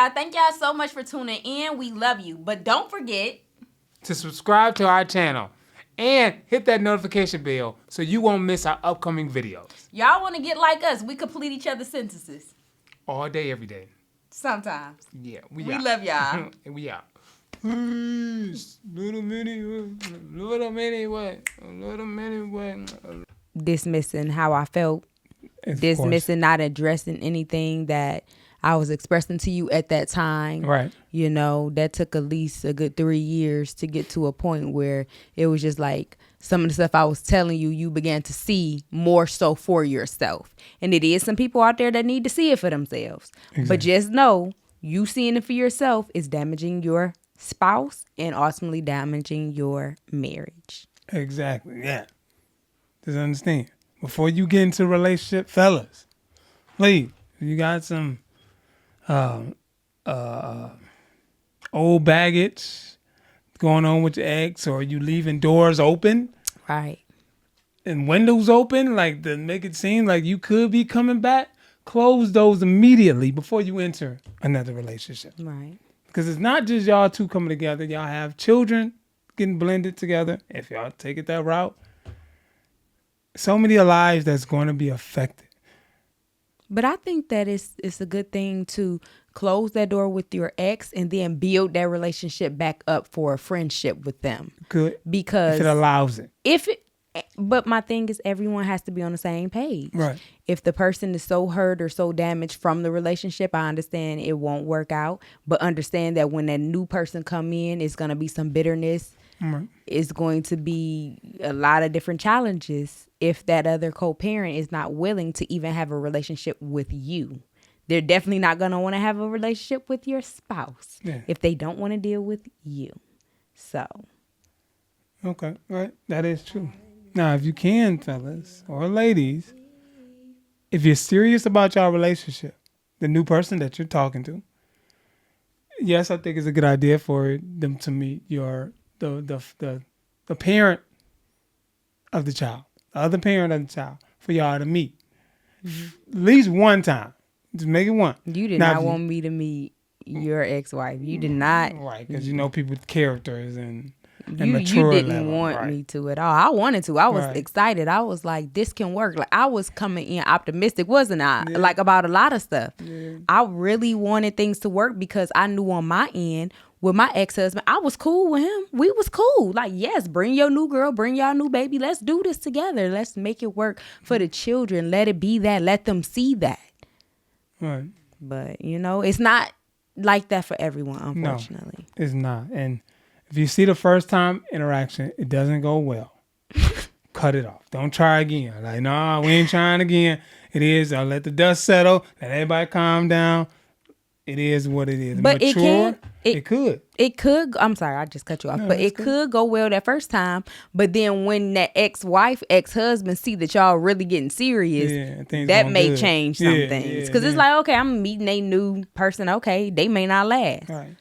y'all. Thank y'all so much for tuning in. We love you. But don't forget to subscribe to our channel and hit that notification bell so you won't miss our upcoming videos. Y'all want to get like us. We complete each other's sentences. All day, every day. Sometimes. Yeah, we love y'all. And we out. Peace. Little mini what? Dismissing how I felt. Dismissing, not addressing anything that I was expressing to you at that time. Right. You know, that took at least a good 3 years to get to a point where it was just like some of the stuff I was telling you, you began to see more so for yourself. And it is some people out there that need to see it for themselves. Exactly. But just know, you seeing it for yourself is damaging your spouse and ultimately damaging your marriage. Exactly, yeah. Just understand. Before you get into a relationship, fellas, please, if you got some old baggage going on with your ex, or you leaving doors open, right, and windows open, like to make it seem like you could be coming back, close those immediately before you enter another relationship. Right. Because it's not just y'all two coming together. Y'all have children getting blended together. If y'all take it that route, so many lives that's going to be affected. But I think that it's a good thing to close that door with your ex and then build that relationship back up for a friendship with them. Good. Because if it allows it. But my thing is, everyone has to be on the same page. Right. If the person is so hurt or so damaged from the relationship, I understand it won't work out. But understand that when that new person come in, it's going to be some bitterness. Right. It's going to be a lot of different challenges if that other co-parent is not willing to even have a relationship with you. They're definitely not going to want to have a relationship with your spouse if they don't want to deal with you. So. Okay, right. That is true. Now, if you can, fellas or ladies, if you're serious about your relationship, the new person that you're talking to, yes, I think it's a good idea for them to meet the parent of the child, the other parent of the child, for y'all to meet at least one time. Just make it one. You did not want me to meet your ex-wife. You did not. Right, because you know people's characters and you mature didn't level. Want me to at all. I wanted to. I was excited. I was like, this can work. Like, I was coming in optimistic, wasn't I? Yeah. Like, about a lot of stuff. Yeah. I really wanted things to work because I knew on my end with my ex-husband, I was cool with him. We was cool. Like, yes, bring your new girl, bring your new baby. Let's do this together. Let's make it work for the children. Let it be that. Let them see that. Right. But, you know, it's not like that for everyone, unfortunately. No, it's not. And if you see the first time interaction, it doesn't go well, cut it off. Don't try again. Like, no, we ain't trying again. It is, let the dust settle. Let everybody calm down. It is what it is. But mature, it could. It could. I'm sorry, I just cut you off. No, but it could go well that first time. But then when that ex-wife, ex-husband see that y'all really getting serious, that may change some things. Because it's like, okay, I'm meeting a new person. Okay, they may not last. Right.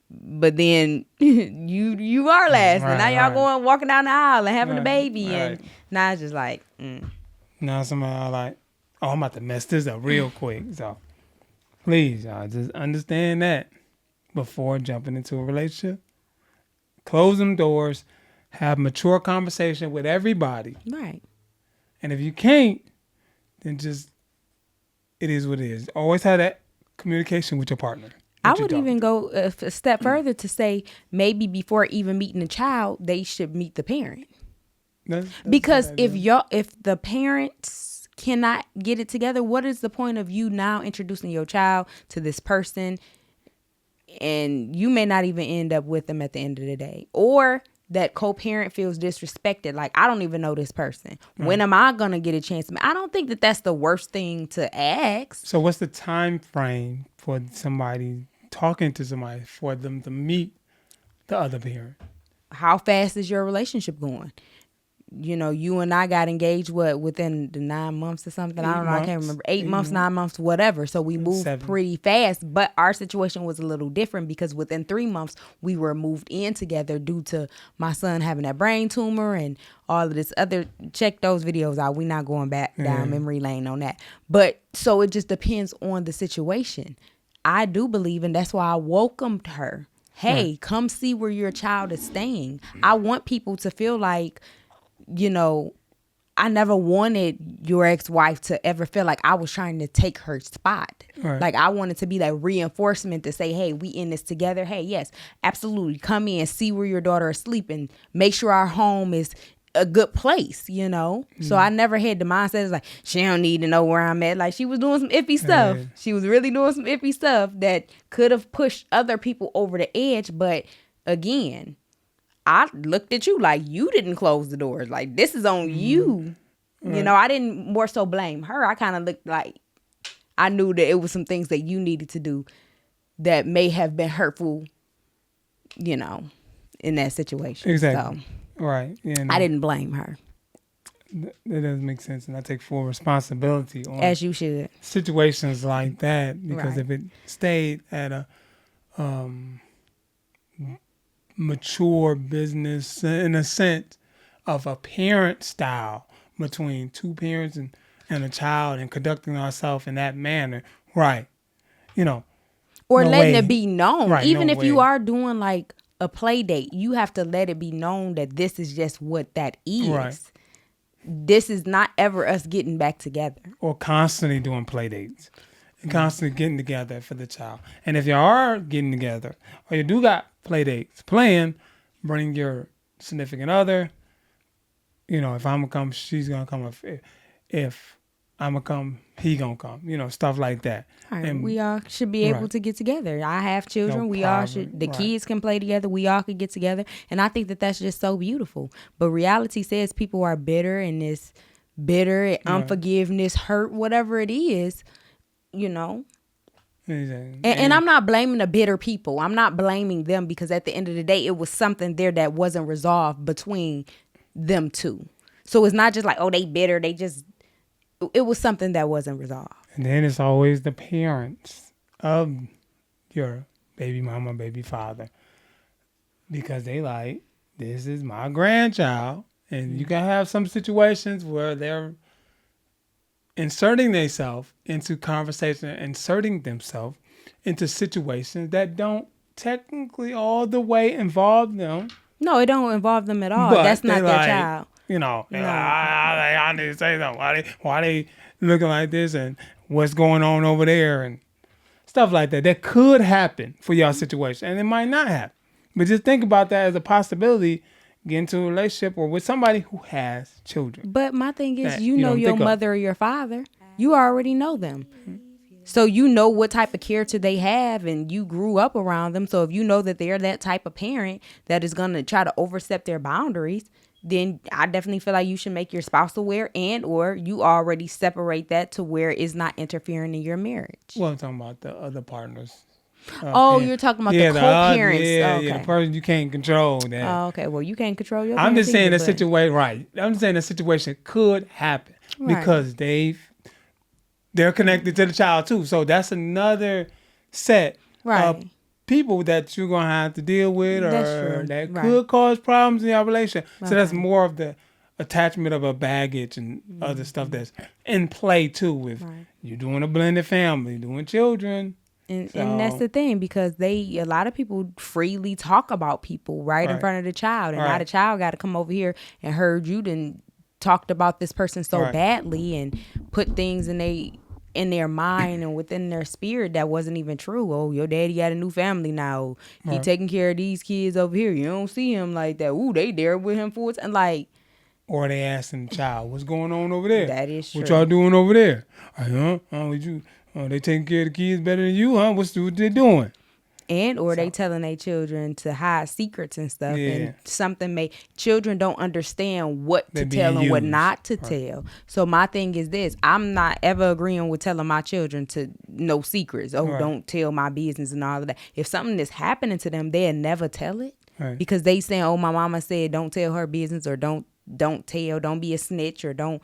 But then you are lasting. Right, now y'all going walking down the aisle and having a baby. And now it's just like. Now somebody like, oh, I'm about to mess this up real quick. So please, y'all, just understand that before jumping into a relationship. Close them doors. Have mature conversation with everybody. Right. And if you can't, then just, it is what it is. Always have that communication with your partner. I would even go a step further to say maybe before even meeting the child, they should meet the parent. That's because if the parents cannot get it together, what is the point of you now introducing your child to this person, and you may not even end up with them at the end of the day, or that co-parent feels disrespected. Like, I don't even know this person. Right. When am I gonna get a chance? I don't think that that's the worst thing to ask. So what's the time frame for somebody talking to somebody for them to meet the other parent? How fast is your relationship going? You know, you and I got engaged, within the 9 months or something? I don't know. I can't remember. 8 months, 9 months, whatever. So we moved 7. Pretty fast. But our situation was a little different because within 3 months, we were moved in together due to my son having that brain tumor and all of this other. Check those videos out. We're not going back down memory lane on that. But so it just depends on the situation. I do believe, and that's why I welcomed her. Hey, come see where your child is staying. I want people to feel like, you know, I never wanted your ex-wife to ever feel like I was trying to take her spot. Right. Like, I wanted to be that reinforcement to say, hey, we in this together. Hey, yes, absolutely. Come in, see where your daughter is sleeping. Make sure our home is a good place, you know? So I never had the mindset like, she don't need to know where I'm at. Like, she was doing some iffy stuff. Yeah. She was really doing some iffy stuff that could have pushed other people over the edge. But again, I looked at you like you didn't close the doors. Like, this is on you. Right. You know, I didn't more so blame her. I kind of looked like I knew that it was some things that you needed to do that may have been hurtful, you know, in that situation. Exactly. So, Right. Yeah, I didn't blame her. That doesn't make sense, and I take full responsibility on As you should. situations like that, because Right. if it stayed at a mature business in a sense of a parent style between two parents and a child, and conducting ourselves in that manner, right? You know, Or no letting way. it be known. Right, Even no if you way. are doing like a play date, you have to let it be known that this is just what that is. Right. This is not ever us getting back together. Or constantly doing play dates and constantly getting together for the child. And if you are getting together or you do got play dates planned, bring your significant other. You know, if I'm gonna come, she's gonna come. If I'm gonna come, he gonna come. You know, stuff like that. Right. And We all should be able Right. to get together. I have children. No We all problem. should. The Right. kids can play together. We all could get together. And I think that that's just so beautiful. But reality says people are bitter, and this bitter, unforgiveness, hurt, whatever it is, you know. Exactly. And I'm not blaming the bitter people. I'm not blaming them, because at the end of the day, it was something there that wasn't resolved between them two. So it's not just like, oh, they bitter. It was something that wasn't resolved. And then it's always the parents of your baby mama, baby father, because they like, this is my grandchild. And you can have some situations where they're inserting themselves into conversation, inserting themselves into situations that don't technically all the way involve them. No, it don't involve them at all. But That's not they their like, child. You know, No. I need to say something. Why they looking like this, and what's going on over there, and stuff like that. That could happen for y'all situation, and it might not happen. But just think about that as a possibility. Get into a relationship or with somebody who has children. But my thing is, That you you know don't your think of. mother or your father. You already know them. So you know what type of character they have, and you grew up around them. So if you know that they're that type of parent that is going to try to overstep their boundaries, then I definitely feel like you should make your spouse aware, and or you already separate that to where it's not interfering in your marriage. Well, I'm talking about the other partners. You're talking about the co-parents. Yeah, Okay. the person you can't control that. Oh, okay. Well, you can't control your I'm just parents saying either, the but- situation, right? I'm just saying the situation could happen Right. because they're connected to the child too. So that's another set Right. of people that you're gonna have to deal with, That's or true. that Right. could cause problems in your relationship. So that's Okay. more of the attachment of a baggage and other stuff that's in play too. If Right. you're doing a blended family, doing children. And So- that's the thing, because a lot of people freely talk about people right in Right. front of the child, and now Right. the child got to come over here and heard you done talked about this person so Right. badly and put things in their mind and within their spirit that wasn't even true. Oh, your daddy got a new family now. He Right. taking care of these kids over here. You don't see him like that. Ooh, they there with him full time. Like, Or they asking the child, what's going on over there? That is What true. y'all doing over there? They taking care of the kids better than you, huh? What they doing? and or they telling their children to hide secrets and stuff, Yeah. and children don't understand what They're to tell being and what used. not to tell. So my thing is this: I'm not ever agreeing with telling my children to know secrets. Oh, Right. don't tell my business and all of that. If something is happening to them, they'll never tell it Right. because they saying, "Oh, my mama said don't tell her business," or don't tell, don't be a snitch, or don't.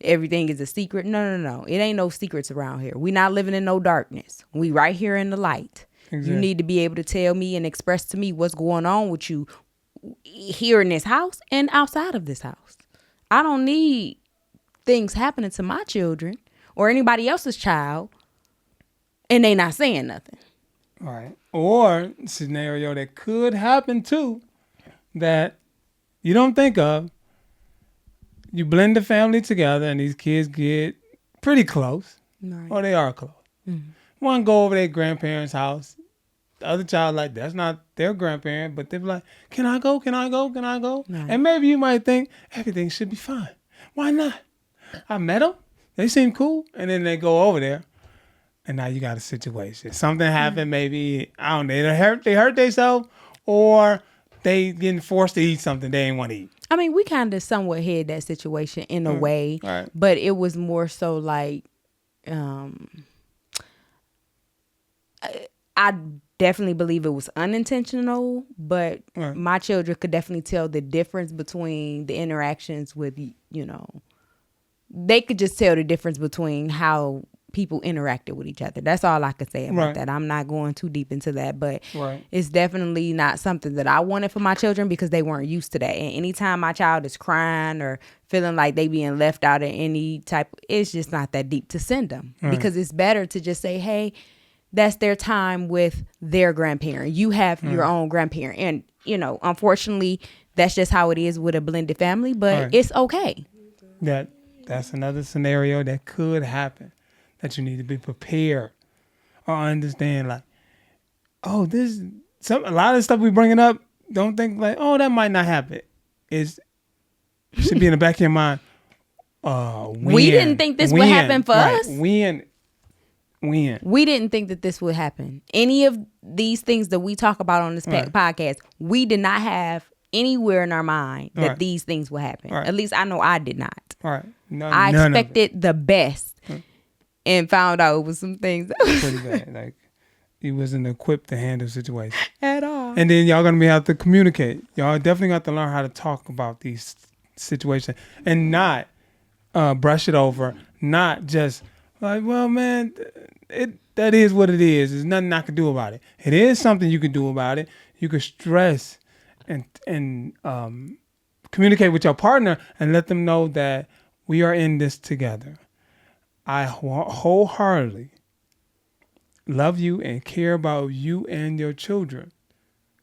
Everything is a secret. No. It ain't no secrets around here. We not living in no darkness. We right here in the light. Exactly. You need to be able to tell me and express to me what's going on with you here in this house and outside of this house. I don't need things happening to my children or anybody else's child and they not saying nothing. All right. Or scenario that could happen too that you don't think of. You blend the family together and these kids get pretty close. Right. Or they are close. Mm-hmm. One go over their grandparents' house. The other child like, that's not their grandparent, but they're like, can I go? Can I go? Can I go? Right. And maybe you might think everything should be fine. Why not? I met them. They seem cool. And then they go over there. And now you got a situation. Something happened, maybe, I don't know, they hurt themselves, or they getting forced to eat something they didn't want to eat. I mean, we kind of somewhat had that situation in a way, Right. but it was more so like, I definitely believe it was unintentional, but Right. my children could definitely tell the difference between the interactions with, they could just tell the difference between how people interacted with each other. That's all I could say about Right. that. I'm not going too deep into that, but Right. it's definitely not something that I wanted for my children because they weren't used to that. And anytime my child is crying or feeling like they being left out of any type, it's just not that deep to send them because it's better to just say, hey, that's their time with their grandparent. You have your own grandparent. And, unfortunately, that's just how it is with a blended family, but it's okay. That's another scenario that could happen that you need to be prepared or understand. Like, oh, a lot of stuff we bringing up. Don't think like, oh, that might not happen. It should be in the back of your mind. We didn't think this would happen for us. When? We didn't think that this would happen. Any of these things that we talk about on this podcast, we did not have anywhere in our mind that these things would happen. Right. At least I know I did not. All right. I expected the best and found out it was some things Pretty bad. Like, he wasn't equipped to handle situations at all. And then y'all gonna have to communicate. Y'all definitely got to learn how to talk about these situations and not brush it over. Not just like, well, man, that is what it is. There's nothing I can do about it. It is something you can do about it. You can stress and communicate with your partner and let them know that we are in this together. I wholeheartedly love you and care about you and your children.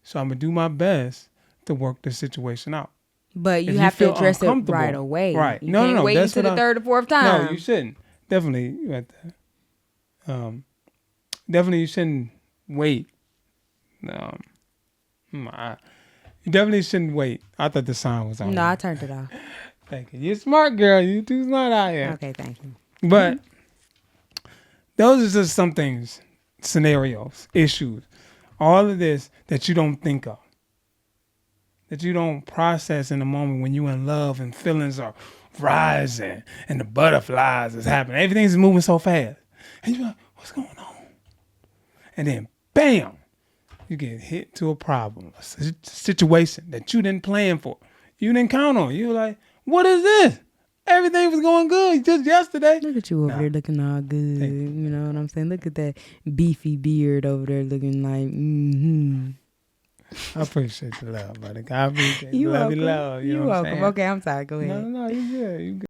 So I'm going to do my best to work the situation out. But you have to address it right away. Right. You can't wait until the third or fourth time. No, you shouldn't. Definitely. Definitely you shouldn't wait. You definitely shouldn't wait. I thought the sign was on. No, I turned it off. Thank you. You're smart, girl. You too smart out here. Okay, thank you. But those are just some things, scenarios, issues, all of this that you don't think of, that you don't process in the moment when you're in love and feelings are rising and the butterflies is happening. Everything's moving so fast. And you're like, what's going on? And then, bam, you get hit to a problem, a situation that you didn't plan for. You didn't count on. You were like, what is this? Everything was going good just yesterday. Look at you over there looking all good. You know what I'm saying? Look at that beefy beard over there looking like, I appreciate the love, buddy. I appreciate you. Love welcome. you, love. You know what I'm welcome. saying? Okay, I'm sorry. Go ahead. No, you good. You good.